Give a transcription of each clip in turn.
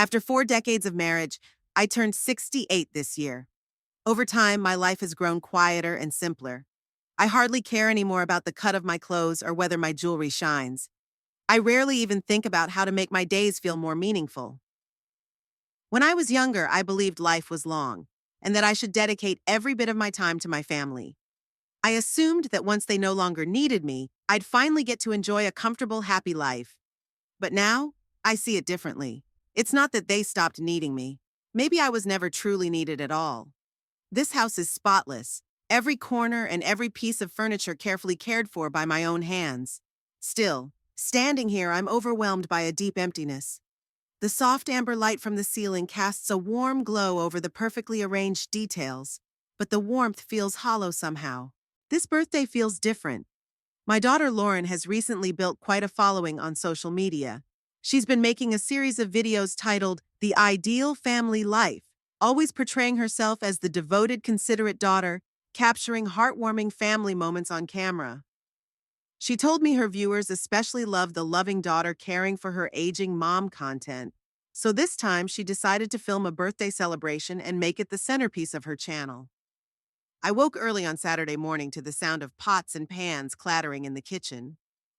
After 4 decades of marriage, I turned 68 this year. Over time, my life has grown quieter and simpler. I hardly care anymore about the cut of my clothes or whether my jewelry shines. I rarely even think about how to make my days feel more meaningful. When I was younger, I believed life was long, and that I should dedicate every bit of my time to my family. I assumed that once they no longer needed me, I'd finally get to enjoy a comfortable, happy life. But now, I see it differently. It's not that they stopped needing me. Maybe I was never truly needed at all. This house is spotless, every corner and every piece of furniture carefully cared for by my own hands. Still, standing here, I'm overwhelmed by a deep emptiness. The soft amber light from the ceiling casts a warm glow over the perfectly arranged details, but the warmth feels hollow somehow. This birthday feels different. My daughter Lauren has recently built quite a following on social media. She's been making a series of videos titled The Ideal Family Life, always portraying herself as the devoted, considerate daughter, capturing heartwarming family moments on camera. She told me her viewers especially love the loving daughter caring for her aging mom content. So this time she decided to film a birthday celebration and make it the centerpiece of her channel. I woke early on Saturday morning to the sound of pots and pans clattering in the kitchen.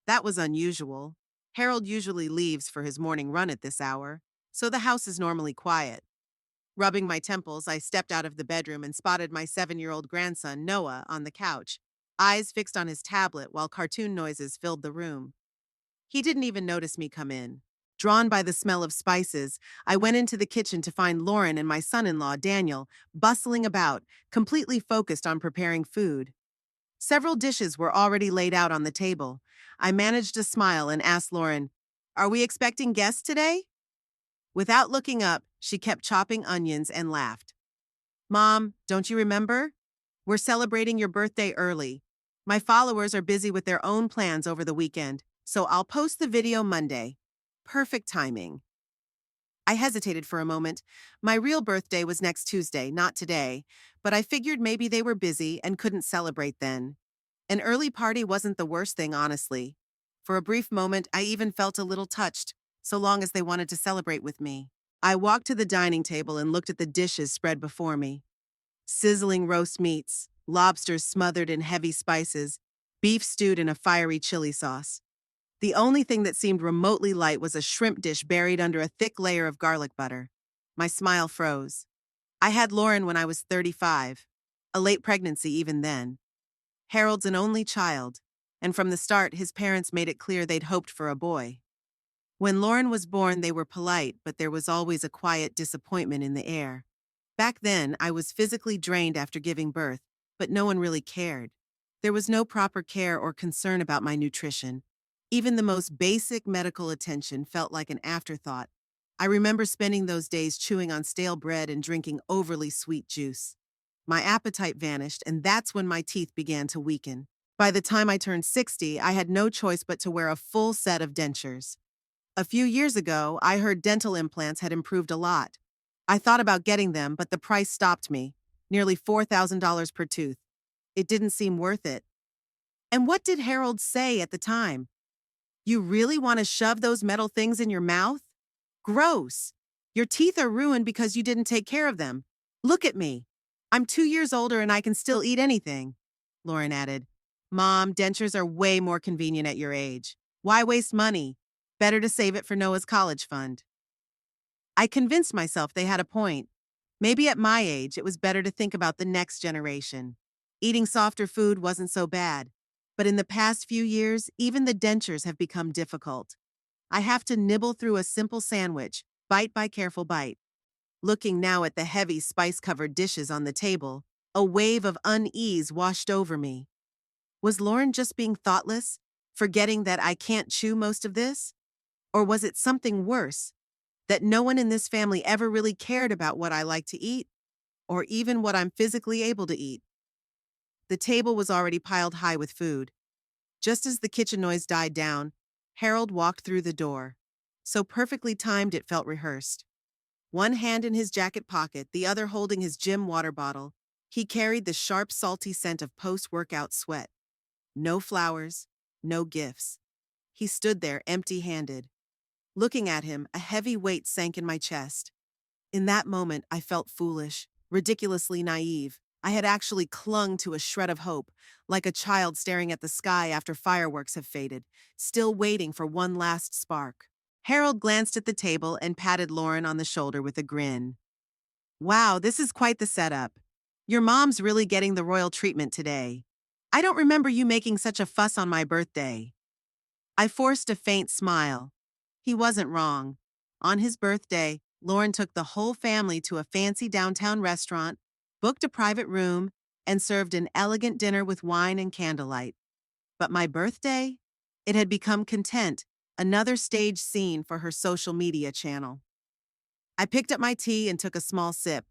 That was unusual. Harold usually leaves for his morning run at this hour, so the house is normally quiet. Rubbing my temples, I stepped out of the bedroom and spotted my 7-year-old grandson, Noah, on the couch, eyes fixed on his tablet while cartoon noises filled the room. He didn't even notice me come in. Drawn by the smell of spices, I went into the kitchen to find Lauren and my son-in-law, Daniel, bustling about, completely focused on preparing food. Several dishes were already laid out on the table. I managed a smile and asked Lauren, "Are we expecting guests today?" Without looking up, she kept chopping onions and laughed. "Mom, don't you remember? We're celebrating your birthday early. My followers are busy with their own plans over the weekend, so I'll post the video Monday." Perfect timing. I hesitated for a moment. My real birthday was next Tuesday, not today, but I figured maybe they were busy and couldn't celebrate then. An early party wasn't the worst thing, honestly. For a brief moment, I even felt a little touched, so long as they wanted to celebrate with me. I walked to the dining table and looked at the dishes spread before me. Sizzling roast meats, lobsters smothered in heavy spices, beef stewed in a fiery chili sauce. The only thing that seemed remotely light was a shrimp dish buried under a thick layer of garlic butter. My smile froze. I had Lauren when I was 35, a late pregnancy even then. Harold's an only child, and from the start his parents made it clear they'd hoped for a boy. When Lauren was born, they were polite, but there was always a quiet disappointment in the air. Back then, I was physically drained after giving birth, but no one really cared. There was no proper care or concern about my nutrition. Even the most basic medical attention felt like an afterthought. I remember spending those days chewing on stale bread and drinking overly sweet juice. My appetite vanished, and that's when my teeth began to weaken. By the time I turned 60, I had no choice but to wear a full set of dentures. A few years ago, I heard dental implants had improved a lot. I thought about getting them, but the price stopped me. Nearly $4,000 per tooth. It didn't seem worth it. And what did Harold say at the time? "You really want to shove those metal things in your mouth? Gross. Your teeth are ruined because you didn't take care of them. Look at me. I'm 2 years older and I can still eat anything." Lauren added, "Mom, dentures are way more convenient at your age. Why waste money? Better to save it for Noah's college fund." I convinced myself they had a point. Maybe at my age, it was better to think about the next generation. Eating softer food wasn't so bad. But in the past few years, even the dentures have become difficult. I have to nibble through a simple sandwich, bite by careful bite. Looking now at the heavy spice-covered dishes on the table, a wave of unease washed over me. Was Lauren just being thoughtless, forgetting that I can't chew most of this? Or was it something worse, that no one in this family ever really cared about what I like to eat, or even what I'm physically able to eat? The table was already piled high with food. Just as the kitchen noise died down, Harold walked through the door. So perfectly timed it felt rehearsed. One hand in his jacket pocket, the other holding his gym water bottle, he carried the sharp, salty scent of post-workout sweat. No flowers, no gifts. He stood there empty-handed. Looking at him, a heavy weight sank in my chest. In that moment, I felt foolish, ridiculously naive. I had actually clung to a shred of hope, like a child staring at the sky after fireworks have faded, still waiting for one last spark. Harold glanced at the table and patted Lauren on the shoulder with a grin. Wow, this is quite the setup. Your mom's really getting the royal treatment today. I don't remember you making such a fuss on my birthday. I forced a faint smile. He wasn't wrong. On his birthday, Lauren took the whole family to a fancy downtown restaurant, booked a private room, and served an elegant dinner with wine and candlelight. But my birthday? It had become content, another stage scene for her social media channel. I picked up my tea and took a small sip.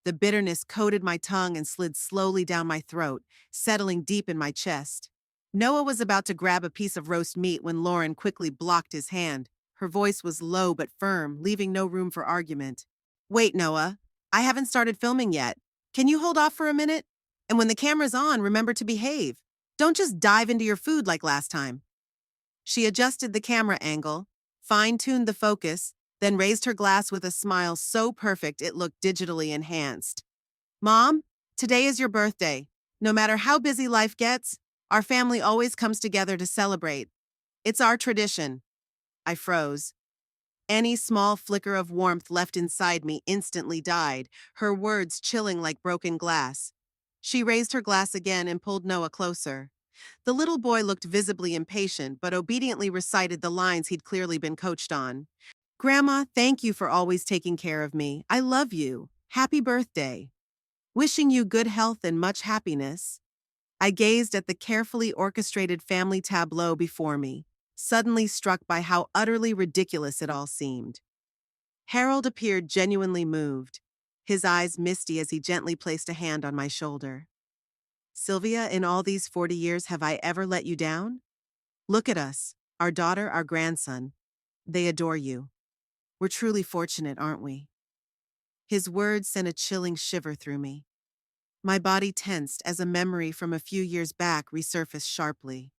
The bitterness coated my tongue and slid slowly down my throat, settling deep in my chest. Noah was about to grab a piece of roast meat when Lauren quickly blocked his hand. Her voice was low but firm, leaving no room for argument. Wait, Noah. I haven't started filming yet. Can you hold off for a minute? And when the camera's on, remember to behave. Don't just dive into your food like last time. She adjusted the camera angle, fine-tuned the focus, then raised her glass with a smile so perfect it looked digitally enhanced. Mom, today is your birthday. No matter how busy life gets, our family always comes together to celebrate. It's our tradition. I froze. Any small flicker of warmth left inside me instantly died, her words chilling like broken glass. She raised her glass again and pulled Noah closer. The little boy looked visibly impatient, but obediently recited the lines he'd clearly been coached on. Grandma, thank you for always taking care of me. I love you. Happy birthday. Wishing you good health and much happiness. I gazed at the carefully orchestrated family tableau before me, suddenly struck by how utterly ridiculous it all seemed. Harold appeared genuinely moved, his eyes misty as he gently placed a hand on my shoulder. Sylvia, in all these 40 years, have I ever let you down? Look at us, our daughter, our grandson. They adore you. We're truly fortunate, aren't we? His words sent a chilling shiver through me. My body tensed as a memory from a few years back resurfaced sharply.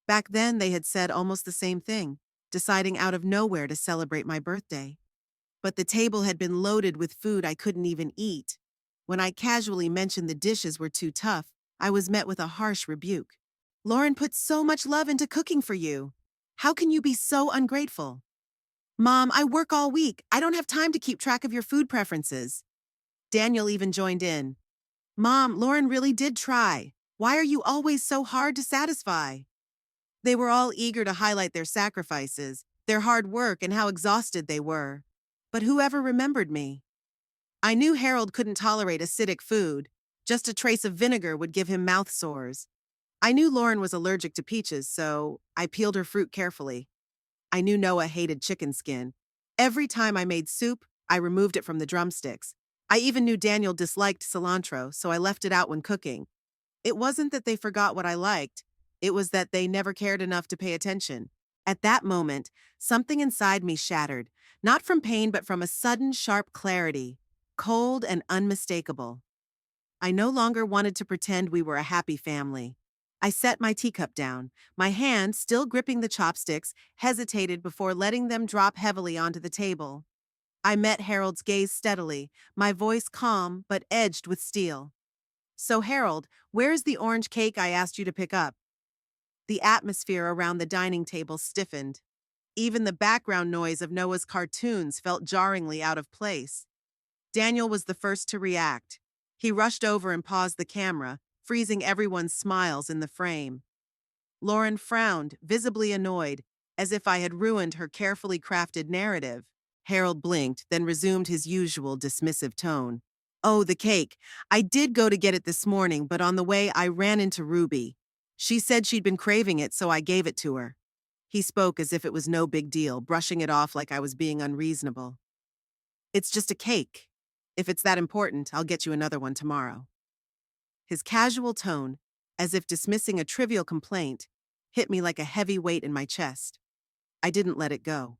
Back then, they had said almost the same thing, deciding out of nowhere to celebrate my birthday. But the table had been loaded with food I couldn't even eat. When I casually mentioned the dishes were too tough, I was met with a harsh rebuke. Lauren put so much love into cooking for you. How can you be so ungrateful? Mom, I work all week. I don't have time to keep track of your food preferences. Daniel even joined in. Mom, Lauren really did try. Why are you always so hard to satisfy? They were all eager to highlight their sacrifices, their hard work, and how exhausted they were. But whoever remembered me? I knew Harold couldn't tolerate acidic food. Just a trace of vinegar would give him mouth sores. I knew Lauren was allergic to peaches, so I peeled her fruit carefully. I knew Noah hated chicken skin. Every time I made soup, I removed it from the drumsticks. I even knew Daniel disliked cilantro, so I left it out when cooking. It wasn't that they forgot what I liked. It was that they never cared enough to pay attention. At that moment, something inside me shattered, not from pain but from a sudden, sharp clarity, cold and unmistakable. I no longer wanted to pretend we were a happy family. I set my teacup down. My hand, still gripping the chopsticks, hesitated before letting them drop heavily onto the table. I met Harold's gaze steadily, my voice calm but edged with steel. So Harold, where's the orange cake I asked you to pick up? The atmosphere around the dining table stiffened. Even the background noise of Noah's cartoons felt jarringly out of place. Daniel was the first to react. He rushed over and paused the camera, freezing everyone's smiles in the frame. Lauren frowned, visibly annoyed, as if I had ruined her carefully crafted narrative. Harold blinked, then resumed his usual dismissive tone. Oh, the cake. I did go to get it this morning, but on the way I ran into Ruby. She said she'd been craving it, so I gave it to her. He spoke as if it was no big deal, brushing it off like I was being unreasonable. It's just a cake. If it's that important, I'll get you another one tomorrow. His casual tone, as if dismissing a trivial complaint, hit me like a heavy weight in my chest. I didn't let it go.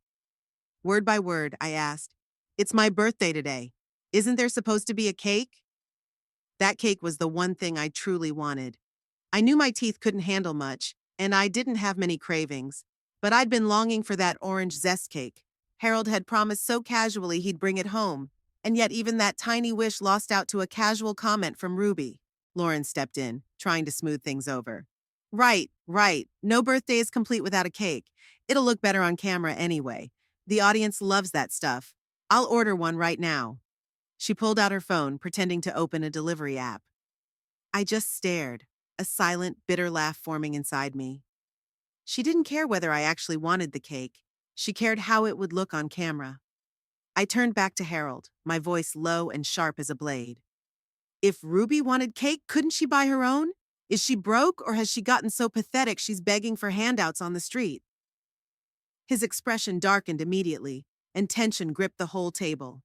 Word by word, I asked, It's my birthday today. Isn't there supposed to be a cake? That cake was the one thing I truly wanted. I knew my teeth couldn't handle much, and I didn't have many cravings, But I'd been longing for that orange zest cake. Harold had promised so casually he'd bring it home, and yet even that tiny wish lost out to a casual comment from Ruby. Lauren stepped in, trying to smooth things over. Right, right. No birthday is complete without a cake. It'll look better on camera anyway. The audience loves that stuff. I'll order one right now. She pulled out her phone, pretending to open a delivery app. I just stared, a silent, bitter laugh forming inside me. She didn't care whether I actually wanted the cake. She cared how it would look on camera. I turned back to Harold, my voice low and sharp as a blade. If Ruby wanted cake, couldn't she buy her own? Is she broke, or has she gotten so pathetic she's begging for handouts on the street? His expression darkened immediately, and tension gripped the whole table.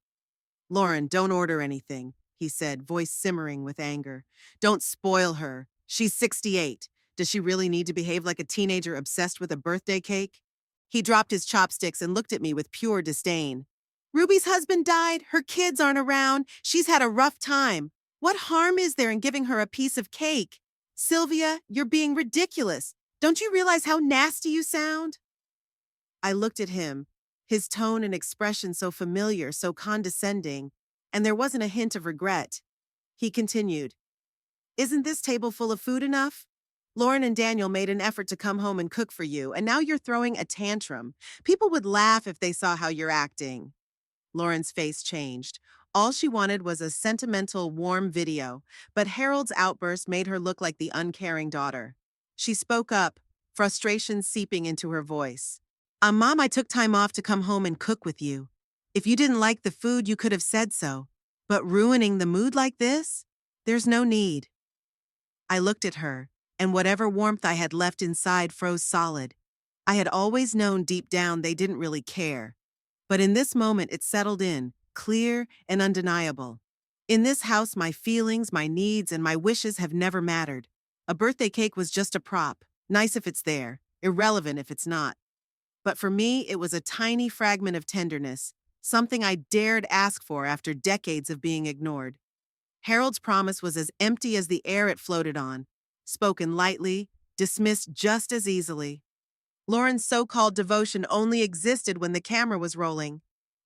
Lauren, don't order anything, he said, voice simmering with anger. Don't spoil her. She's 68. Does she really need to behave like a teenager obsessed with a birthday cake? He dropped his chopsticks and looked at me with pure disdain. Ruby's husband died. Her kids aren't around. She's had a rough time. What harm is there in giving her a piece of cake? Sylvia, you're being ridiculous. Don't you realize how nasty you sound? I looked at him, his tone and expression so familiar, so condescending, and there wasn't a hint of regret. He continued, Isn't this table full of food enough? Lauren and Daniel made an effort to come home and cook for you, and now you're throwing a tantrum. People would laugh if they saw how you're acting. Lauren's face changed. All she wanted was a sentimental, warm video, but Harold's outburst made her look like the uncaring daughter. She spoke up, frustration seeping into her voice. Mom, I took time off to come home and cook with you. If you didn't like the food, you could have said so. But ruining the mood like this? There's no need. I looked at her, and whatever warmth I had left inside froze solid. I had always known deep down they didn't really care. But in this moment it settled in, clear and undeniable. In this house, my feelings, my needs, and my wishes have never mattered. A birthday cake was just a prop, nice if it's there, irrelevant if it's not. But for me, it was a tiny fragment of tenderness, something I dared ask for after decades of being ignored. Harold's promise was as empty as the air it floated on, spoken lightly, dismissed just as easily. Lauren's so-called devotion only existed when the camera was rolling.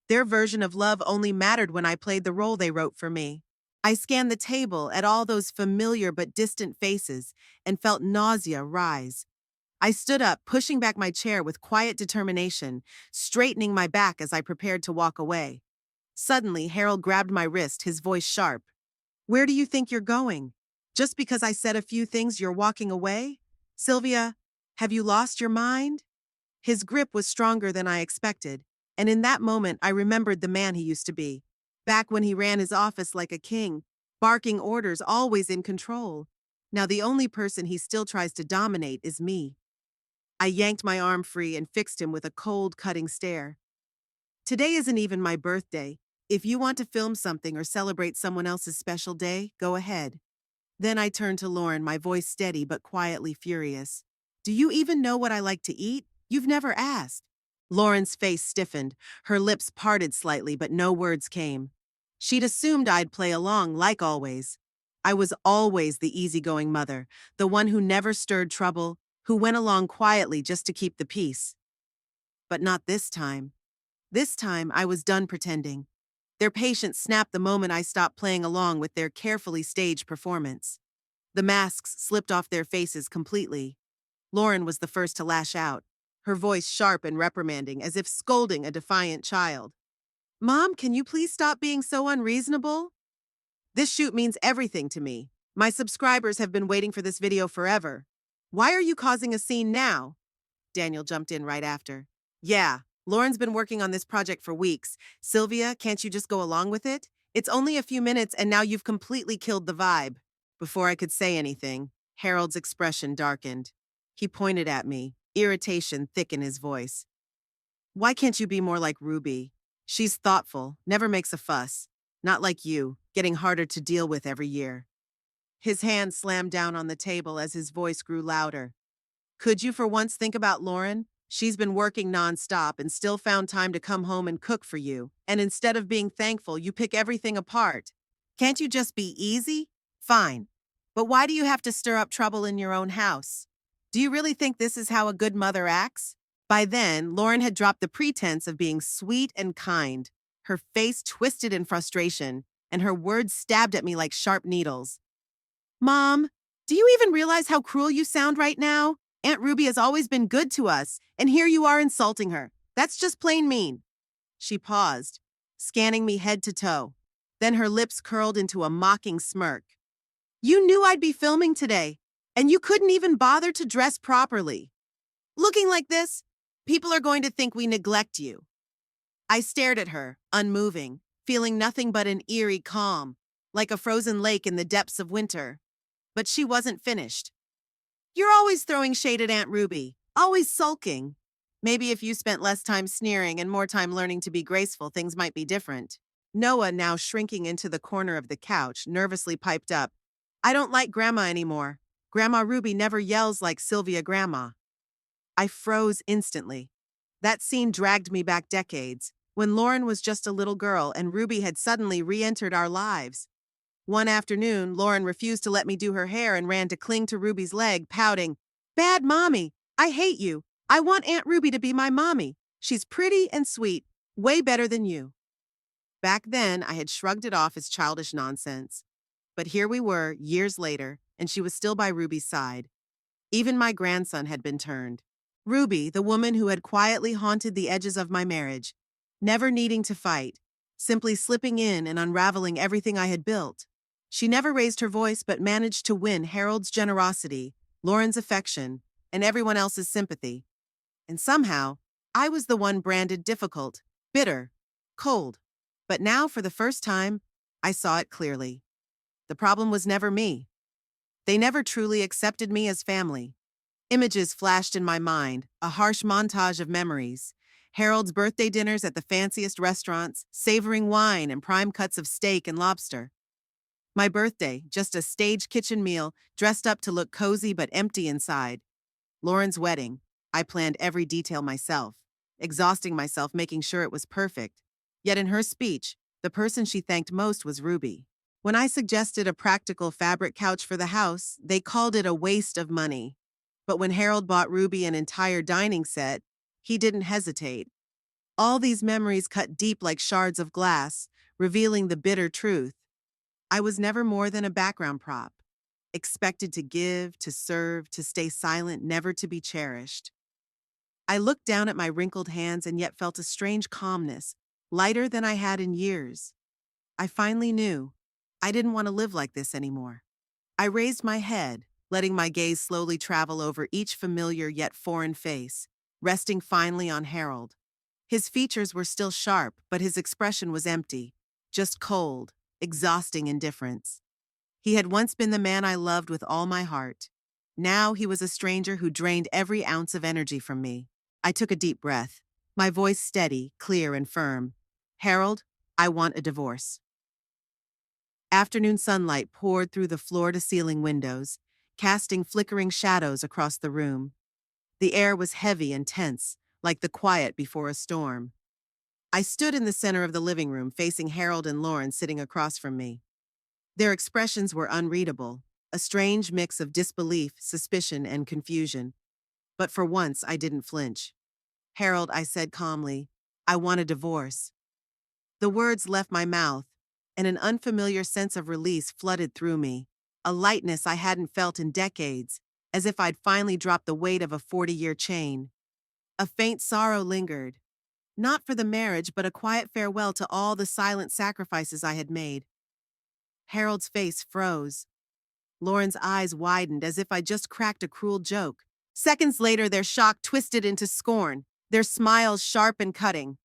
Their version of love only mattered when I played the role they wrote for me. I scanned the table at all those familiar but distant faces and felt nausea rise. I stood up, pushing back my chair with quiet determination, straightening my back as I prepared to walk away. Suddenly, Harold grabbed my wrist, his voice sharp. Where do you think you're going? Just because I said a few things, you're walking away? Sylvia, have you lost your mind? His grip was stronger than I expected, and in that moment I remembered the man he used to be. Back when he ran his office like a king, barking orders, always in control. Now the only person he still tries to dominate is me. I yanked my arm free and fixed him with a cold, cutting stare. Today isn't even my birthday. If you want to film something or celebrate someone else's special day, go ahead. Then I turned to Lauren, my voice steady but quietly furious. Do you even know what I like to eat? You've never asked. Lauren's face stiffened, her lips parted slightly, but no words came. She'd assumed I'd play along, like always. I was always the easygoing mother, the one who never stirred trouble, who went along quietly just to keep the peace. But not this time. This time, I was done pretending. Their patience snapped the moment I stopped playing along with their carefully staged performance. The masks slipped off their faces completely. Lauren was the first to lash out, her voice sharp and reprimanding, as if scolding a defiant child. Mom, can you please stop being so unreasonable? This shoot means everything to me. My subscribers have been waiting for this video forever. Why are you causing a scene now? Daniel jumped in right after. Yeah, Lauren's been working on this project for weeks. Sylvia, can't you just go along with it? It's only a few minutes and now you've completely killed the vibe. Before I could say anything, Harold's expression darkened. He pointed at me, irritation thick in his voice. Why can't you be more like Ruby? She's thoughtful, never makes a fuss. Not like you, getting harder to deal with every year. His hand slammed down on the table as his voice grew louder. Could you for once think about Lauren? She's been working nonstop and still found time to come home and cook for you. And instead of being thankful, you pick everything apart. Can't you just be easy? Fine. But why do you have to stir up trouble in your own house? Do you really think this is how a good mother acts? By then, Lauren had dropped the pretense of being sweet and kind, her face twisted in frustration, and her words stabbed at me like sharp needles. Mom, do you even realize how cruel you sound right now? Aunt Ruby has always been good to us, and here you are insulting her. That's just plain mean. She paused, scanning me head to toe. Then her lips curled into a mocking smirk. You knew I'd be filming today, and you couldn't even bother to dress properly. Looking like this, people are going to think we neglect you. I stared at her, unmoving, feeling nothing but an eerie calm, like a frozen lake in the depths of winter. But she wasn't finished. You're always throwing shade at Aunt Ruby, always sulking. Maybe if you spent less time sneering and more time learning to be graceful, things might be different. Noah, now shrinking into the corner of the couch, nervously piped up, I don't like Grandma anymore. Grandma Ruby never yells like Sylvia Grandma. I froze instantly. That scene dragged me back decades, when Lauren was just a little girl and Ruby had suddenly re-entered our lives. One afternoon, Lauren refused to let me do her hair and ran to cling to Ruby's leg, pouting, Bad mommy, I hate you. I want Aunt Ruby to be my mommy. She's pretty and sweet, way better than you. Back then, I had shrugged it off as childish nonsense. But here we were, years later, and she was still by Ruby's side. Even my grandson had been turned. Ruby, the woman who had quietly haunted the edges of my marriage, never needing to fight, simply slipping in and unraveling everything I had built. She never raised her voice but managed to win Harold's generosity, Lauren's affection, and everyone else's sympathy. And somehow, I was the one branded difficult, bitter, cold. But now, for the first time, I saw it clearly. The problem was never me. They never truly accepted me as family. Images flashed in my mind, a harsh montage of memories. Harold's birthday dinners at the fanciest restaurants, savoring wine and prime cuts of steak and lobster. My birthday, just a staged kitchen meal, dressed up to look cozy but empty inside. Lauren's wedding, I planned every detail myself, exhausting myself making sure it was perfect. Yet in her speech, the person she thanked most was Ruby. When I suggested a practical fabric couch for the house, they called it a waste of money. But when Harold bought Ruby an entire dining set, he didn't hesitate. All these memories cut deep like shards of glass, revealing the bitter truth. I was never more than a background prop, expected to give, to serve, to stay silent, never to be cherished. I looked down at my wrinkled hands and yet felt a strange calmness, lighter than I had in years. I finally knew I didn't want to live like this anymore. I raised my head, letting my gaze slowly travel over each familiar yet foreign face, resting finally on Harold. His features were still sharp, but his expression was empty, just cold, exhausting indifference. He had once been the man I loved with all my heart. Now he was a stranger who drained every ounce of energy from me. I took a deep breath, my voice steady, clear, and firm. Harold, I want a divorce. Afternoon sunlight poured through the floor-to-ceiling windows, casting flickering shadows across the room. The air was heavy and tense, like the quiet before a storm. I stood in the center of the living room, facing Harold and Lauren sitting across from me. Their expressions were unreadable, a strange mix of disbelief, suspicion, and confusion. But for once, I didn't flinch. Harold, I said calmly, I want a divorce. The words left my mouth, and an unfamiliar sense of release flooded through me, a lightness I hadn't felt in decades, as if I'd finally dropped the weight of a 40-year chain. A faint sorrow lingered, not for the marriage, but a quiet farewell to all the silent sacrifices I had made. Harold's face froze. Lauren's eyes widened as if I'd just cracked a cruel joke. Seconds later, their shock twisted into scorn, their smiles sharp and cutting.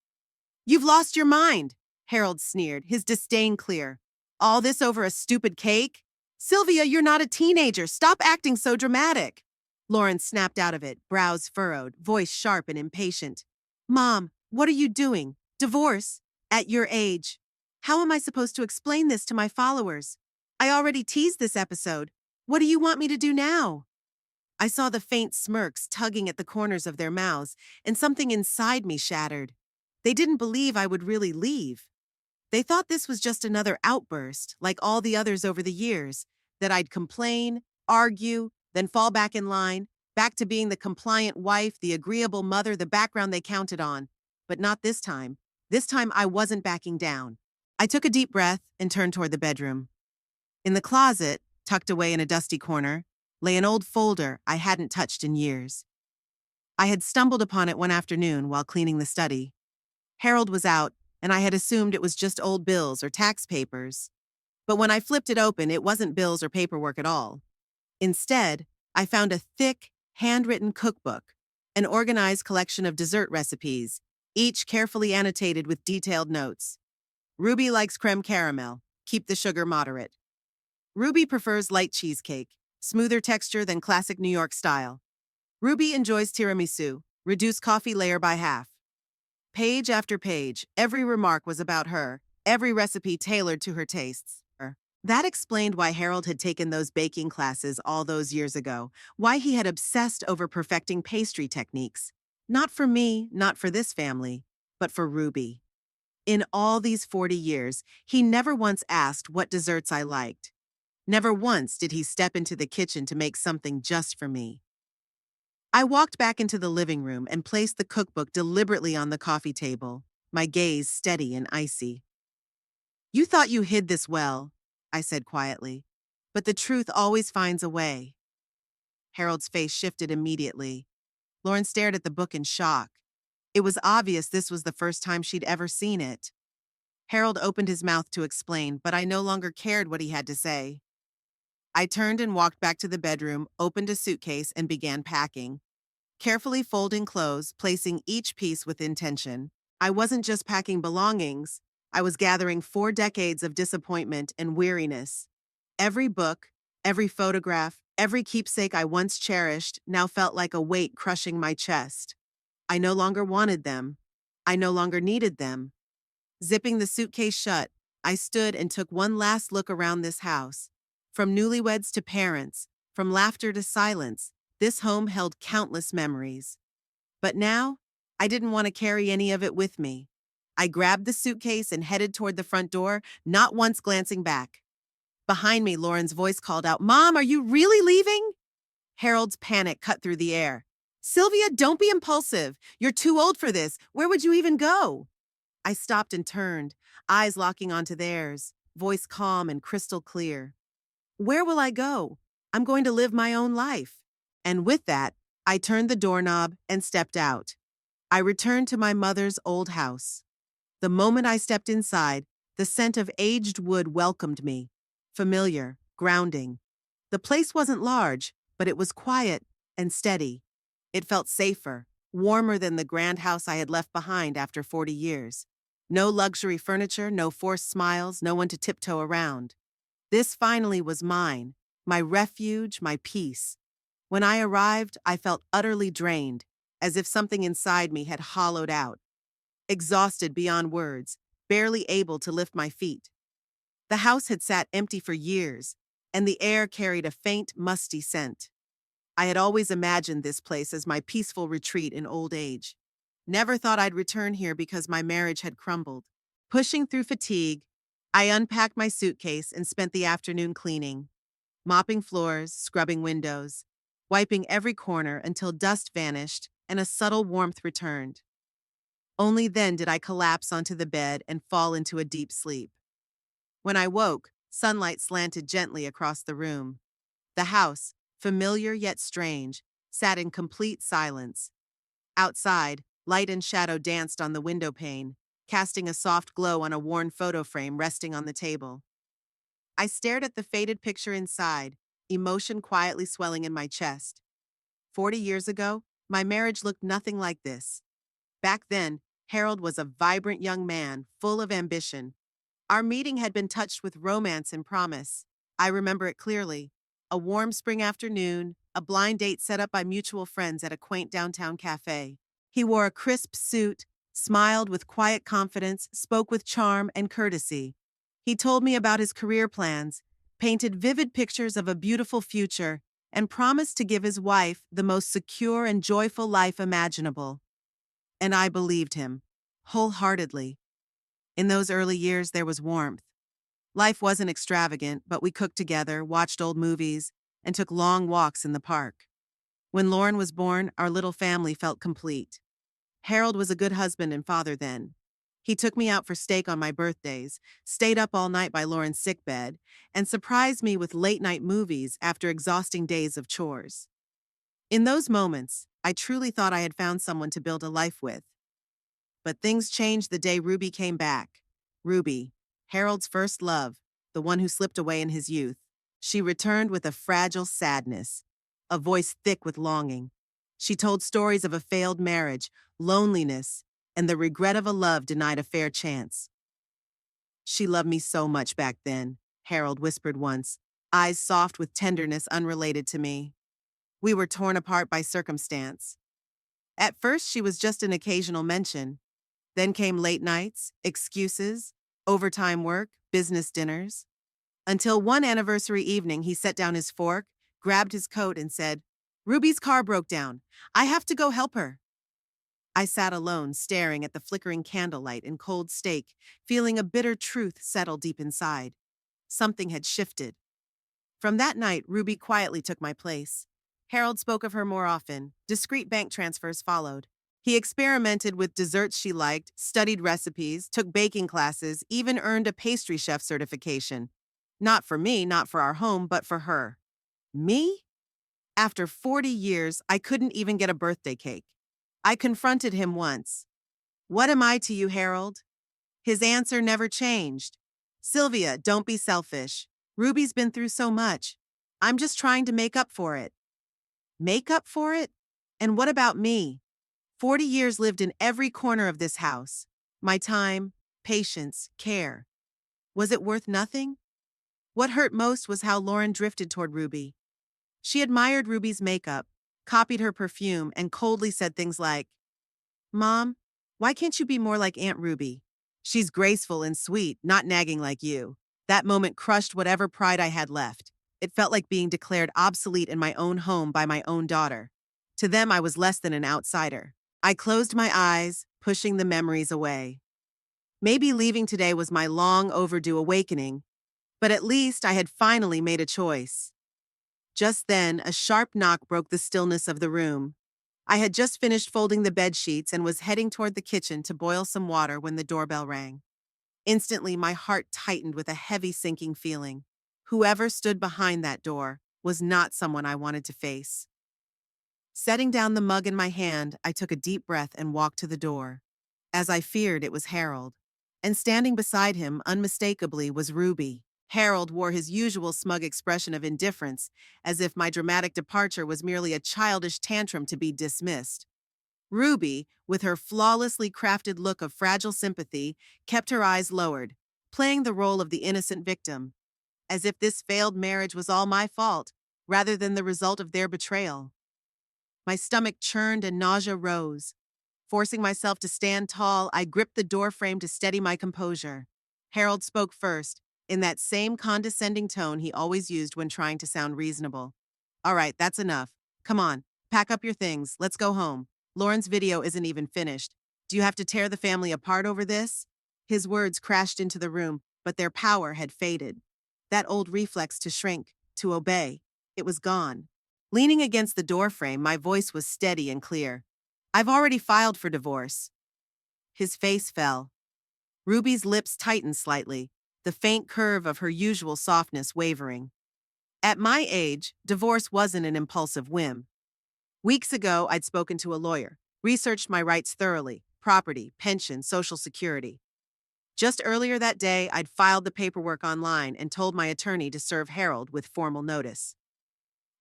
You've lost your mind, Harold sneered, his disdain clear. All this over a stupid cake? Sylvia, you're not a teenager. Stop acting so dramatic. Lauren snapped out of it, brows furrowed, voice sharp and impatient. Mom, what are you doing? Divorce? At your age? How am I supposed to explain this to my followers? I already teased this episode. What do you want me to do now? I saw the faint smirks tugging at the corners of their mouths, and something inside me shattered. They didn't believe I would really leave. They thought this was just another outburst, like all the others over the years, that I'd complain, argue, then fall back in line, Back to being the compliant wife, the agreeable mother, the background they counted on. But not this time. This time I wasn't backing down. I took a deep breath and turned toward the bedroom. In the closet, tucked away in a dusty corner, lay an old folder I hadn't touched in years. I had stumbled upon it one afternoon while cleaning the study. Harold was out, and I had assumed it was just old bills or tax papers. But when I flipped it open, it wasn't bills or paperwork at all. Instead, I found a thick, handwritten cookbook, an organized collection of dessert recipes, each carefully annotated with detailed notes. Ruby likes creme caramel. Keep the sugar moderate. Ruby prefers light cheesecake, smoother texture than classic New York style. Ruby enjoys tiramisu. Reduce coffee layer by half. Page after page, every remark was about her, every recipe tailored to her tastes. That explained why Harold had taken those baking classes all those years ago, why he had obsessed over perfecting pastry techniques. Not for me, not for this family, but for Ruby. In all these 40 years, he never once asked what desserts I liked. Never once did he step into the kitchen to make something just for me. I walked back into the living room and placed the cookbook deliberately on the coffee table, my gaze steady and icy. "You thought you hid this well," I said quietly, "but the truth always finds a way." Harold's face shifted immediately. Lauren stared at the book in shock. It was obvious this was the first time she'd ever seen it. Harold opened his mouth to explain, but I no longer cared what he had to say. I turned and walked back to the bedroom, opened a suitcase, and began packing. Carefully folding clothes, placing each piece with intention. I wasn't just packing belongings, I was gathering 4 decades of disappointment and weariness. Every book, every photograph, every keepsake I once cherished now felt like a weight crushing my chest. I no longer wanted them. I no longer needed them. Zipping the suitcase shut, I stood and took one last look around this house. From newlyweds to parents, from laughter to silence, this home held countless memories. But now, I didn't want to carry any of it with me. I grabbed the suitcase and headed toward the front door, not once glancing back. Behind me, Lauren's voice called out, "Mom, are you really leaving?" Harold's panic cut through the air. "Sylvia, don't be impulsive. You're too old for this. Where would you even go?" I stopped and turned, eyes locking onto theirs, voice calm and crystal clear. "Where will I go? I'm going to live my own life." And with that, I turned the doorknob and stepped out. I returned to my mother's old house. The moment I stepped inside, the scent of aged wood welcomed me. Familiar, grounding. The place wasn't large, but it was quiet and steady. It felt safer, warmer than the grand house I had left behind after 40 years. No luxury furniture, no forced smiles, no one to tiptoe around. This finally was mine, my refuge, my peace. When I arrived, I felt utterly drained, as if something inside me had hollowed out. Exhausted beyond words, barely able to lift my feet. The house had sat empty for years, and the air carried a faint, musty scent. I had always imagined this place as my peaceful retreat in old age. Never thought I'd return here because my marriage had crumbled. Pushing through fatigue, I unpacked my suitcase and spent the afternoon cleaning, mopping floors, scrubbing windows, wiping every corner until dust vanished and a subtle warmth returned. Only then did I collapse onto the bed and fall into a deep sleep. When I woke, sunlight slanted gently across the room. The house, familiar yet strange, sat in complete silence. Outside, light and shadow danced on the window pane, casting a soft glow on a worn photo frame resting on the table. I stared at the faded picture inside, emotion quietly swelling in my chest. 40 years ago, my marriage looked nothing like this. Back then, Harold was a vibrant young man, full of ambition. Our meeting had been touched with romance and promise. I remember it clearly. A warm spring afternoon, a blind date set up by mutual friends at a quaint downtown cafe. He wore a crisp suit, smiled with quiet confidence, spoke with charm and courtesy. He told me about his career plans, painted vivid pictures of a beautiful future, and promised to give his wife the most secure and joyful life imaginable. And I believed him, wholeheartedly. In those early years, there was warmth. Life wasn't extravagant, but we cooked together, watched old movies, and took long walks in the park. When Lauren was born, our little family felt complete. Harold was a good husband and father then. He took me out for steak on my birthdays, stayed up all night by Lauren's sickbed, and surprised me with late-night movies after exhausting days of chores. In those moments, I truly thought I had found someone to build a life with. But things changed the day Ruby came back. Ruby, Harold's first love, the one who slipped away in his youth. She returned with a fragile sadness, a voice thick with longing. She told stories of a failed marriage, loneliness, and the regret of a love denied a fair chance. She loved me so much back then, Harold whispered once, eyes soft with tenderness unrelated to me. We were torn apart by circumstance. At first, she was just an occasional mention. Then came late nights, excuses, overtime work, business dinners. Until one anniversary evening, he set down his fork, grabbed his coat, and said, "Ruby's car broke down. I have to go help her." I sat alone, staring at the flickering candlelight and cold steak, feeling a bitter truth settle deep inside. Something had shifted. From that night, Ruby quietly took my place. Harold spoke of her more often. Discreet bank transfers followed. He experimented with desserts she liked, studied recipes, took baking classes, even earned a pastry chef certification. Not for me, not for our home, but for her. Me? After 40 years, I couldn't even get a birthday cake. I confronted him once. "What am I to you, Harold?" His answer never changed. "Sylvia, don't be selfish. Ruby's been through so much. I'm just trying to make up for it." Make up for it? And what about me? 40 years lived in every corner of this house. My time, patience, care. Was it worth nothing? What hurt most was how Lauren drifted toward Ruby. She admired Ruby's makeup, copied her perfume, and coldly said things like, "Mom, why can't you be more like Aunt Ruby? She's graceful and sweet, not nagging like you." That moment crushed whatever pride I had left. It felt like being declared obsolete in my own home by my own daughter. To them, I was less than an outsider. I closed my eyes, pushing the memories away. Maybe leaving today was my long overdue awakening, but at least I had finally made a choice. Just then, a sharp knock broke the stillness of the room. I had just finished folding the bed sheets and was heading toward the kitchen to boil some water when the doorbell rang. Instantly, my heart tightened with a heavy sinking feeling. Whoever stood behind that door was not someone I wanted to face. Setting down the mug in my hand, I took a deep breath and walked to the door. As I feared, it was Harold. And standing beside him, unmistakably, was Ruby. Harold wore his usual smug expression of indifference, as if my dramatic departure was merely a childish tantrum to be dismissed. Ruby, with her flawlessly crafted look of fragile sympathy, kept her eyes lowered, playing the role of the innocent victim, as if this failed marriage was all my fault, rather than the result of their betrayal. My stomach churned and nausea rose. Forcing myself to stand tall, I gripped the doorframe to steady my composure. Harold spoke first, in that same condescending tone he always used when trying to sound reasonable. "All right, that's enough. Come on, pack up your things. Let's go home. Lauren's video isn't even finished. Do you have to tear the family apart over this?" His words crashed into the room, but their power had faded. That old reflex to shrink, to obey, it was gone. Leaning against the doorframe, my voice was steady and clear. "I've already filed for divorce." His face fell. Ruby's lips tightened slightly, the faint curve of her usual softness wavering. At my age, divorce wasn't an impulsive whim. Weeks ago, I'd spoken to a lawyer, researched my rights thoroughly: property, pension, social security. Just earlier that day, I'd filed the paperwork online and told my attorney to serve Harold with formal notice.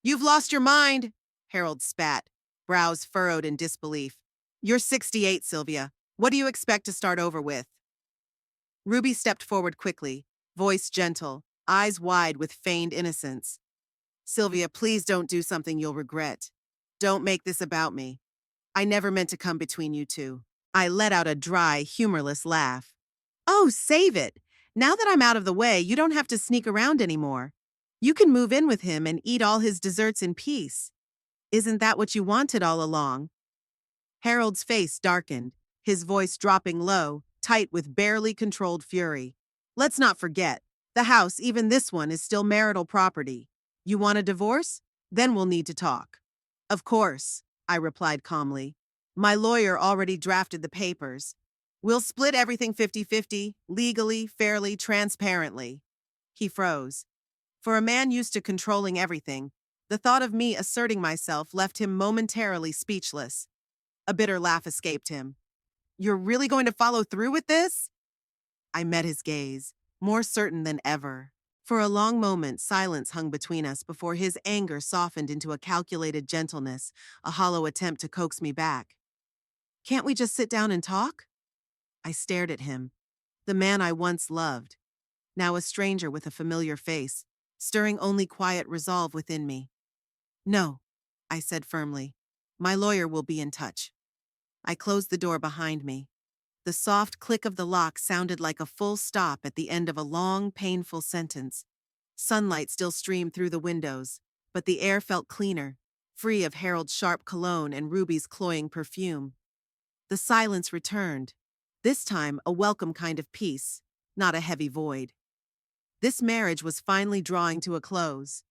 "You've lost your mind," Harold spat, brows furrowed in disbelief. "You're 68, Sylvia. What do you expect to start over with?" Ruby stepped forward quickly, voice gentle, eyes wide with feigned innocence. "Sylvia, please don't do something you'll regret. Don't make this about me. I never meant to come between you two." I let out a dry, humorless laugh. "Oh, save it. Now that I'm out of the way, you don't have to sneak around anymore. You can move in with him and eat all his desserts in peace. Isn't that what you wanted all along?" Harold's face darkened, his voice dropping low, tight with barely controlled fury. "Let's not forget, the house, even this one, is still marital property. You want a divorce? Then we'll need to talk." Of course, I replied calmly. My lawyer already drafted the papers. We'll split everything 50-50, legally, fairly, transparently. He froze. For a man used to controlling everything, the thought of me asserting myself left him momentarily speechless. A bitter laugh escaped him. You're really going to follow through with this? I met his gaze, more certain than ever. For a long moment, silence hung between us before his anger softened into a calculated gentleness, a hollow attempt to coax me back. Can't we just sit down and talk? I stared at him, the man I once loved, now a stranger with a familiar face, stirring only quiet resolve within me. No, I said firmly. My lawyer will be in touch. I closed the door behind me. The soft click of the lock sounded like a full stop at the end of a long, painful sentence. Sunlight still streamed through the windows, but the air felt cleaner, free of Harold's sharp cologne and Ruby's cloying perfume. The silence returned, this time a welcome kind of peace, not a heavy void. This marriage was finally drawing to a close.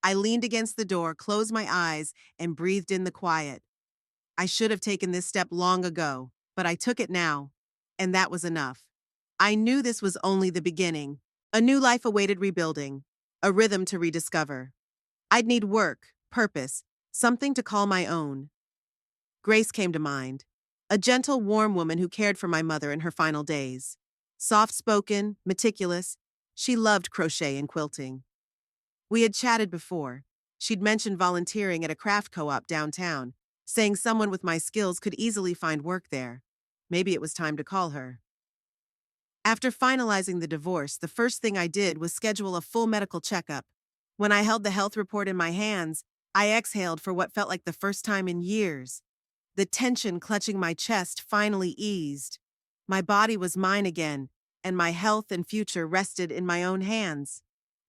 I leaned against the door, closed my eyes, and breathed in the quiet. I should have taken this step long ago, but I took it now, and that was enough. I knew this was only the beginning. A new life awaited rebuilding, a rhythm to rediscover. I'd need work, purpose, something to call my own. Grace came to mind, a gentle, warm woman who cared for my mother in her final days. Soft-spoken, meticulous, she loved crochet and quilting. We had chatted before. She'd mentioned volunteering at a craft co-op downtown, saying someone with my skills could easily find work there. Maybe it was time to call her. After finalizing the divorce, the first thing I did was schedule a full medical checkup. When I held the health report in my hands, I exhaled for what felt like the first time in years. The tension clutching my chest finally eased. My body was mine again, and my health and future rested in my own hands.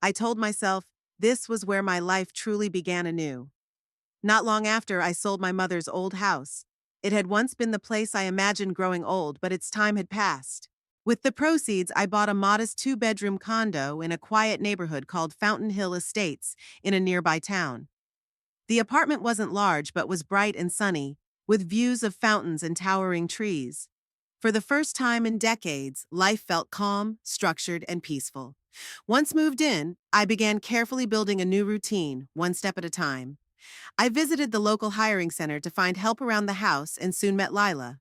I told myself this was where my life truly began anew. Not long after, I sold my mother's old house. It had once been the place I imagined growing old, but its time had passed. With the proceeds, I bought a modest 2-bedroom condo in a quiet neighborhood called Fountain Hill Estates in a nearby town. The apartment wasn't large, but was bright and sunny, with views of fountains and towering trees. For the first time in decades, life felt calm, structured, and peaceful. Once moved in, I began carefully building a new routine, one step at a time. I visited the local hiring center to find help around the house and soon met Lila.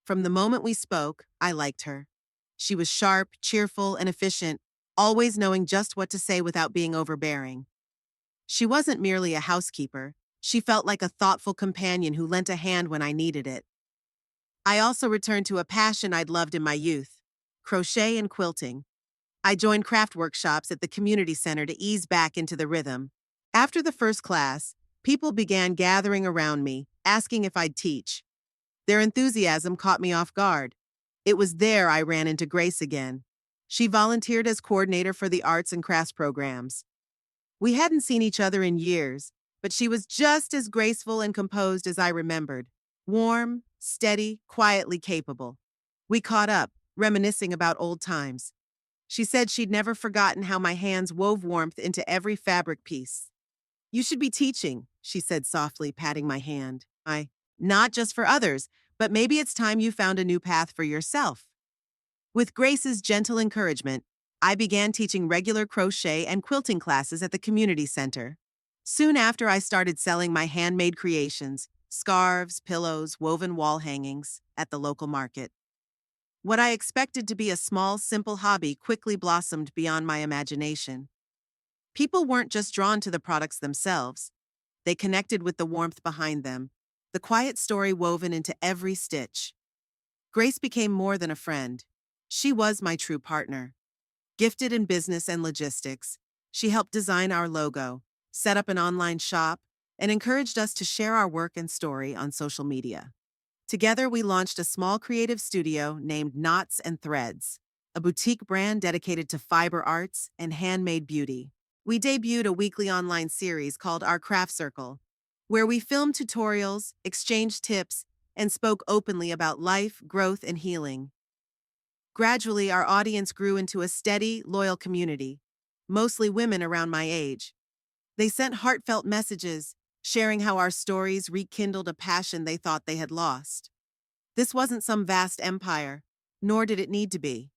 From the moment we spoke, I liked her. She was sharp, cheerful, and efficient, always knowing just what to say without being overbearing. She wasn't merely a housekeeper. She felt like a thoughtful companion who lent a hand when I needed it. I also returned to a passion I'd loved in my youth, crochet and quilting. I joined craft workshops at the community center to ease back into the rhythm. After the first class, people began gathering around me, asking if I'd teach. Their enthusiasm caught me off guard. It was there I ran into Grace again. She volunteered as coordinator for the arts and crafts programs. We hadn't seen each other in years, but she was just as graceful and composed as I remembered. Warm, steady, quietly capable. We caught up, reminiscing about old times. She said she'd never forgotten how my hands wove warmth into every fabric piece. You should be teaching, she said softly, patting my hand. Not just for others, but maybe it's time you found a new path for yourself. With Grace's gentle encouragement, I began teaching regular crochet and quilting classes at the community center. Soon after, I started selling my handmade creations, scarves, pillows, woven wall hangings, at the local market. What I expected to be a small, simple hobby quickly blossomed beyond my imagination. People weren't just drawn to the products themselves. They connected with the warmth behind them, the quiet story woven into every stitch. Grace became more than a friend. She was my true partner. Gifted in business and logistics, she helped design our logo, set up an online shop, and encouraged us to share our work and story on social media. Together, we launched a small creative studio named Knots and Threads, a boutique brand dedicated to fiber arts and handmade beauty. We debuted a weekly online series called Our Craft Circle, where we filmed tutorials, exchanged tips, and spoke openly about life, growth, and healing. Gradually, our audience grew into a steady, loyal community, mostly women around my age. They sent heartfelt messages, sharing how our stories rekindled a passion they thought they had lost. This wasn't some vast empire, nor did it need to be.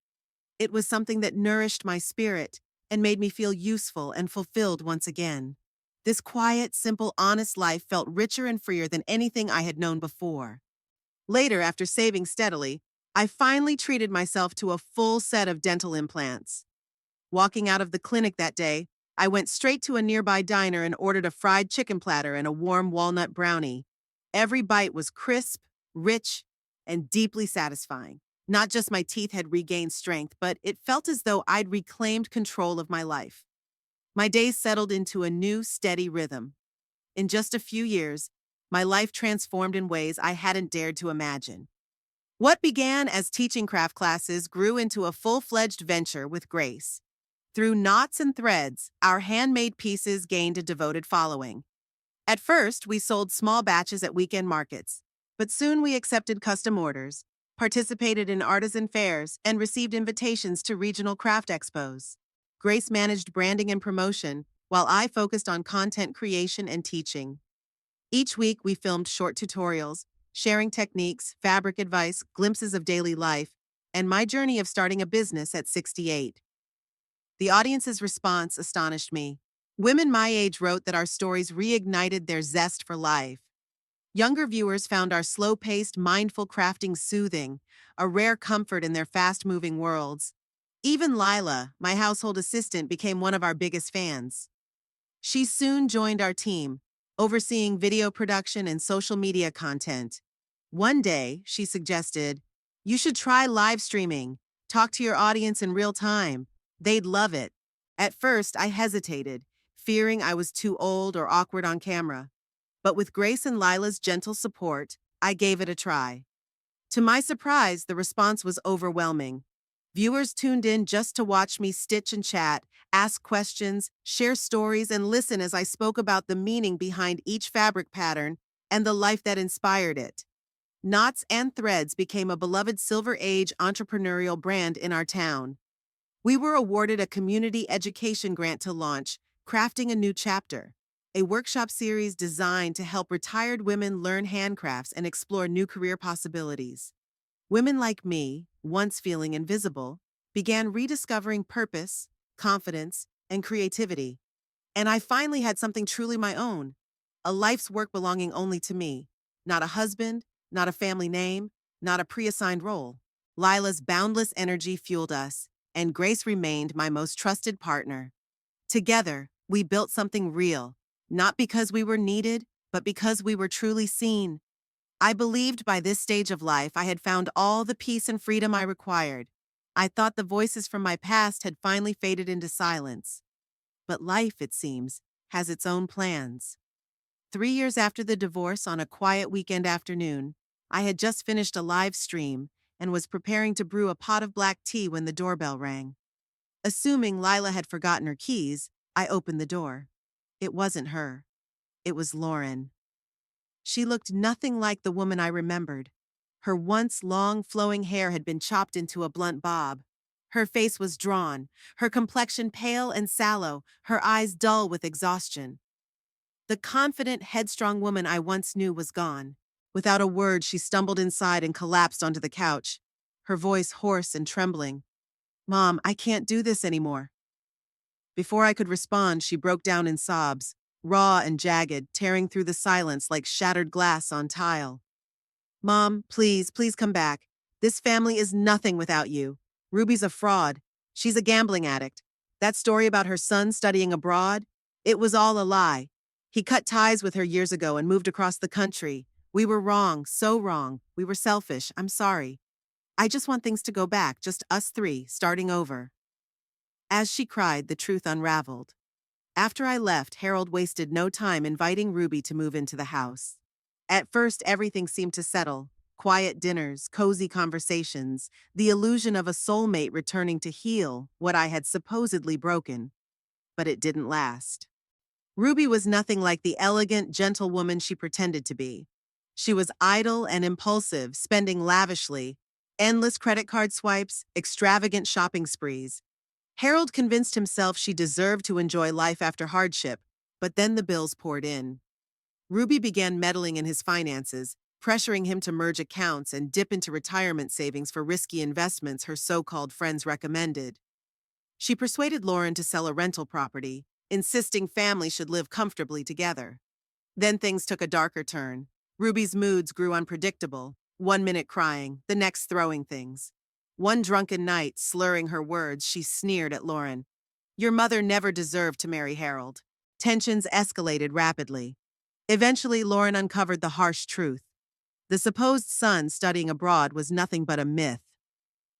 It was something that nourished my spirit and made me feel useful and fulfilled once again. This quiet, simple, honest life felt richer and freer than anything I had known before. Later, after saving steadily, I finally treated myself to a full set of dental implants. Walking out of the clinic that day, I went straight to a nearby diner and ordered a fried chicken platter and a warm walnut brownie. Every bite was crisp, rich, and deeply satisfying. Not just my teeth had regained strength, but it felt as though I'd reclaimed control of my life. My days settled into a new, steady rhythm. In just a few years, my life transformed in ways I hadn't dared to imagine. What began as teaching craft classes grew into a full-fledged venture with Grace. Through knots and threads, our handmade pieces gained a devoted following. At first, we sold small batches at weekend markets, but soon we accepted custom orders, participated in artisan fairs, and received invitations to regional craft expos. Grace managed branding and promotion, while I focused on content creation and teaching. Each week, we filmed short tutorials, sharing techniques, fabric advice, glimpses of daily life, and my journey of starting a business at 68. The audience's response astonished me. Women my age wrote that our stories reignited their zest for life. Younger viewers found our slow-paced, mindful crafting soothing, a rare comfort in their fast-moving worlds. Even Lila, my household assistant, became one of our biggest fans. She soon joined our team, overseeing video production and social media content. One day, she suggested, "You should try live streaming. Talk to your audience in real time. They'd love it." At first, I hesitated, fearing I was too old or awkward on camera. But with Grace and Lila's gentle support, I gave it a try. To my surprise, the response was overwhelming. Viewers tuned in just to watch me stitch and chat, ask questions, share stories, and listen as I spoke about the meaning behind each fabric pattern and the life that inspired it. Knots and Threads became a beloved Silver Age entrepreneurial brand in our town. We were awarded a community education grant to launch Crafting a New Chapter, a workshop series designed to help retired women learn handcrafts and explore new career possibilities. Women like me, once feeling invisible, began rediscovering purpose, confidence, and creativity. And I finally had something truly my own, a life's work belonging only to me. Not a husband, not a family name, not a pre-assigned role. Lila's boundless energy fueled us, and Grace remained my most trusted partner. Together, we built something real, not because we were needed, but because we were truly seen. I believed by this stage of life I had found all the peace and freedom I required. I thought the voices from my past had finally faded into silence. But life, it seems, has its own plans. 3 years after the divorce, on a quiet weekend afternoon, I had just finished a live stream and was preparing to brew a pot of black tea when the doorbell rang. Assuming Lila had forgotten her keys, I opened the door. It wasn't her. It was Lauren. She looked nothing like the woman I remembered. Her once long, flowing hair had been chopped into a blunt bob. Her face was drawn, her complexion pale and sallow, her eyes dull with exhaustion. The confident, headstrong woman I once knew was gone. Without a word, she stumbled inside and collapsed onto the couch, her voice hoarse and trembling. "Mom, I can't do this anymore." Before I could respond, she broke down in sobs, raw and jagged, tearing through the silence like shattered glass on tile. "Mom, please, please come back. This family is nothing without you. Ruby's a fraud. She's a gambling addict. That story about her son studying abroad, it was all a lie. He cut ties with her years ago and moved across the country. We were wrong, so wrong. We were selfish. I'm sorry. I just want things to go back, just us three, starting over." As she cried, the truth unraveled. After I left, Harold wasted no time inviting Ruby to move into the house. At first, everything seemed to settle. Quiet dinners, cozy conversations, the illusion of a soulmate returning to heal what I had supposedly broken. But it didn't last. Ruby was nothing like the elegant, gentle woman she pretended to be. She was idle and impulsive, spending lavishly, endless credit card swipes, extravagant shopping sprees. Harold convinced himself she deserved to enjoy life after hardship, but then the bills poured in. Ruby began meddling in his finances, pressuring him to merge accounts and dip into retirement savings for risky investments her so-called friends recommended. She persuaded Lauren to sell a rental property, insisting families should live comfortably together. Then things took a darker turn. Ruby's moods grew unpredictable, one minute crying, the next throwing things. One drunken night, slurring her words, she sneered at Lauren. Your mother never deserved to marry Harold. Tensions escalated rapidly. Eventually, Lauren uncovered the harsh truth. The supposed son studying abroad was nothing but a myth.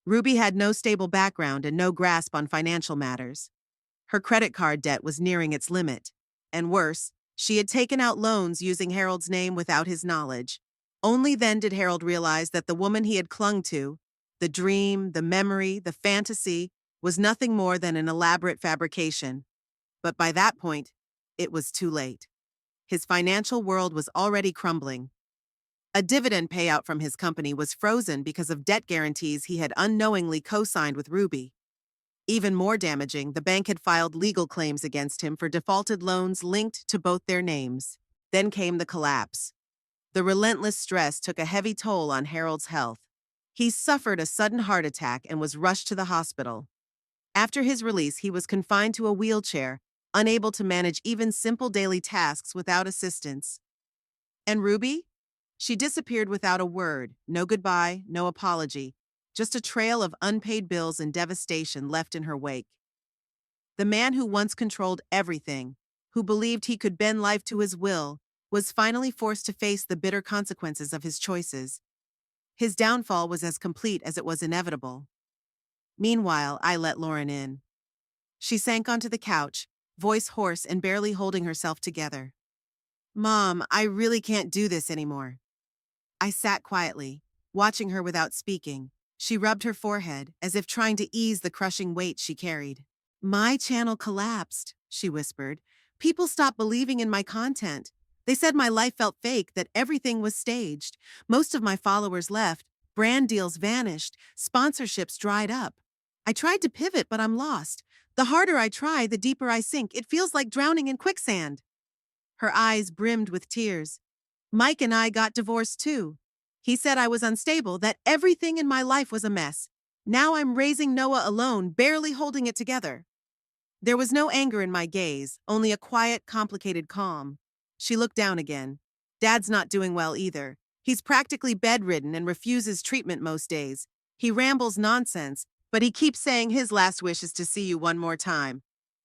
Ruby had no stable background and no grasp on financial matters. Her credit card debt was nearing its limit. And worse, she had taken out loans using Harold's name without his knowledge. Only then did Harold realize that the woman he had clung to, the dream, the memory, the fantasy, was nothing more than an elaborate fabrication. But by that point, it was too late. His financial world was already crumbling. A dividend payout from his company was frozen because of debt guarantees he had unknowingly co-signed with Ruby. Even more damaging, the bank had filed legal claims against him for defaulted loans linked to both their names. Then came the collapse. The relentless stress took a heavy toll on Harold's health. He suffered a sudden heart attack and was rushed to the hospital. After his release, he was confined to a wheelchair, unable to manage even simple daily tasks without assistance. And Ruby? She disappeared without a word, no goodbye, no apology, just a trail of unpaid bills and devastation left in her wake. The man who once controlled everything, who believed he could bend life to his will, was finally forced to face the bitter consequences of his choices. His downfall was as complete as it was inevitable. Meanwhile, I let Lauren in. She sank onto the couch, voice hoarse and barely holding herself together. Mom, I really can't do this anymore. I sat quietly, watching her without speaking. She rubbed her forehead, as if trying to ease the crushing weight she carried. My channel collapsed, she whispered. People stopped believing in my content. They said my life felt fake, that everything was staged. Most of my followers left, brand deals vanished, sponsorships dried up. I tried to pivot, but I'm lost. The harder I try, the deeper I sink. It feels like drowning in quicksand. Her eyes brimmed with tears. Mike and I got divorced too. He said I was unstable, that everything in my life was a mess. Now I'm raising Noah alone, barely holding it together. There was no anger in my gaze, only a quiet, complicated calm. She looked down again. Dad's not doing well either. He's practically bedridden and refuses treatment most days. He rambles nonsense, but he keeps saying his last wish is to see you one more time.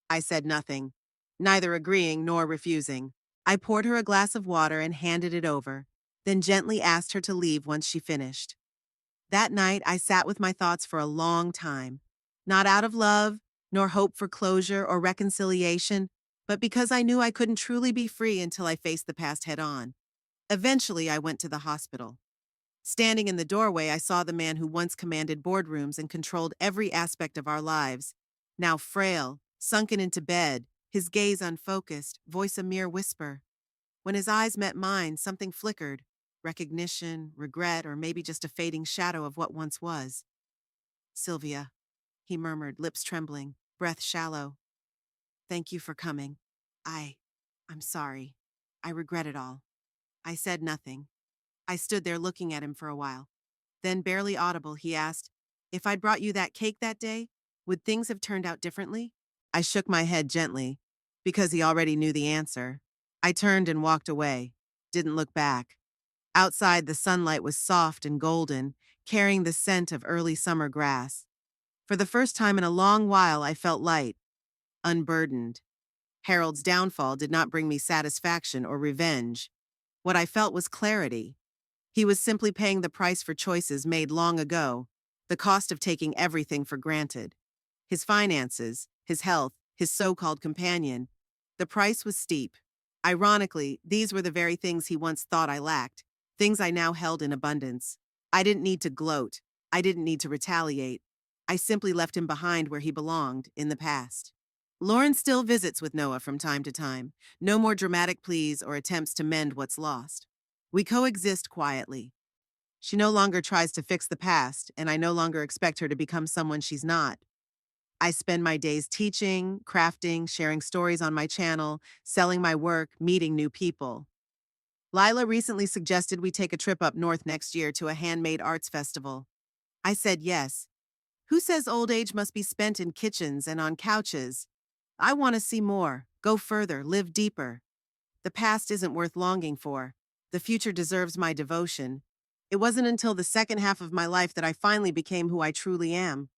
I said nothing, neither agreeing nor refusing. I poured her a glass of water and handed it over, then gently asked her to leave once she finished. That night, I sat with my thoughts for a long time, not out of love, nor hope for closure or reconciliation, but because I knew I couldn't truly be free until I faced the past head on. Eventually, I went to the hospital. Standing in the doorway, I saw the man who once commanded boardrooms and controlled every aspect of our lives, now frail, sunken into bed, his gaze unfocused, voice a mere whisper. When his eyes met mine, something flickered. Recognition, regret, or maybe just a fading shadow of what once was. Sylvia, he murmured, lips trembling, breath shallow. Thank you for coming. I'm sorry. I regret it all. I said nothing. I stood there looking at him for a while. Then, barely audible, he asked, if I'd brought you that cake that day, would things have turned out differently? I shook my head gently, because he already knew the answer. I turned and walked away, didn't look back. Outside, the sunlight was soft and golden, carrying the scent of early summer grass. For the first time in a long while, I felt light, unburdened. Harold's downfall did not bring me satisfaction or revenge. What I felt was clarity. He was simply paying the price for choices made long ago, the cost of taking everything for granted. His finances, his health, his so-called companion. The price was steep. Ironically, these were the very things he once thought I lacked, things I now held in abundance. I didn't need to gloat. I didn't need to retaliate. I simply left him behind where he belonged, in the past. Lauren still visits with Noah from time to time. No more dramatic pleas or attempts to mend what's lost. We coexist quietly. She no longer tries to fix the past, and I no longer expect her to become someone she's not. I spend my days teaching, crafting, sharing stories on my channel, selling my work, meeting new people. Lila recently suggested we take a trip up north next year to a handmade arts festival. I said yes. Who says old age must be spent in kitchens and on couches? I want to see more, go further, live deeper. The past isn't worth longing for. The future deserves my devotion. It wasn't until the second half of my life that I finally became who I truly am.